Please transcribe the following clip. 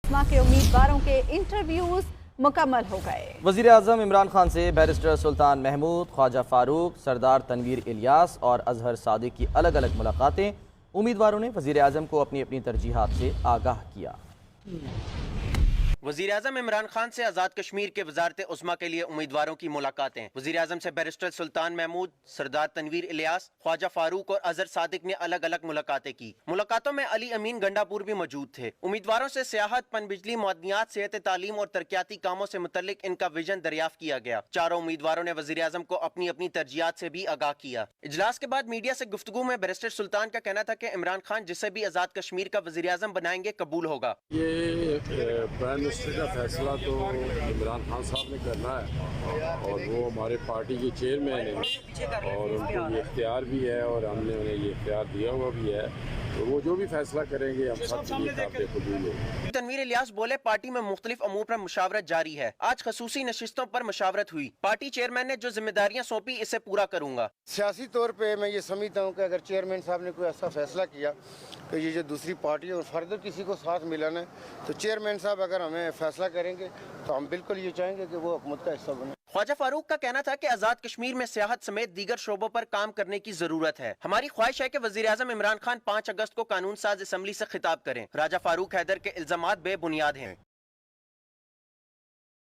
इसमा के उम्मीदवारों के इंटरव्यूज मुकम्मल हो गए। वज़ीर आज़म इमरान खान से बैरिस्टर सुल्तान महमूद, ख्वाजा फारूक, सरदार तनवीर इलियास और अजहर सादिक की अलग अलग मुलाकातें। उम्मीदवारों ने वज़ीर आज़म को अपनी अपनी तरजीहात से आगाह किया। वज़ीर आज़म इमरान खान से आज़ाद कश्मीर के वज़ारत उस्मा के लिए उम्मीदवारों की मुलाकातें। वज़ीर आज़म से बैरिस्टर सुल्तान महमूद, सरदार तनवीर इलियास, ख्वाजा फारूक और अजहर सादिक ने अलग अलग मुलाकातें की। मुलाकातों में अली अमीन गंडापुर भी मौजूद थे। उम्मीदवारों से सियाहत, पनबिजली, मदनियात, सेहत, तालीम और तरक्याती कामों से मुतल्लिक इनका विजन दरियाफ्त किया गया। चारों उम्मीदवारों ने वज़ीर आज़म को अपनी अपनी तरजीहात से भी आगाह किया। इजलास के बाद मीडिया से गुफ्तगू में बैरिस्टर सुल्तान का कहना था कि इमरान खान जिसे भी आज़ाद कश्मीर का वज़ीर आज़म बनाएंगे कबूल होगा। ये प्राइम मिनिस्टर का फैसला तो इमरान खान साहब ने करना है और वो हमारे पार्टी के चेयरमैन हैं और उनको ये इख्तियार भी है और हमने उन्हें ये इख्तियार दिया हुआ भी है, तो वो जो भी फैसला करेंगे हम सब के लिए काबिल कबूल होगा। तनवीर इलियास बोले, पार्टी में मुख्तलिफ अमूर पर मुशावरत जारी है। आज खसूसी नशिस्तों पर मुशावरत हुई। पार्टी चेयरमैन ने जो जिम्मेदारियां सौंपी इसे पूरा करूंगा। सियासी तौर पे मैं ये समझता हूँ कि अगर चेयरमैन साहब ने कोई ऐसा फैसला किया कि ये जो दूसरी पार्टी और फर्दर किसी को साथ मिलाना है, तो चेयरमैन साहब अगर हमें फैसला करेंगे तो हम बिल्कुल ये चाहेंगे कि वो हुकूमत का हिस्सा बने। ख्वाजा फारूक का कहना था कि आज़ाद कश्मीर में सियाहत समेत दीगर शोबों पर काम करने की जरूरत है। हमारी ख्वाहिश है कि वज़ीर आज़म इमरान खान 5 अगस्त को कानून साज असम्बली से खिताब करें। राजा फारूक हैदर के इल्जामात बेबुनियाद हैं।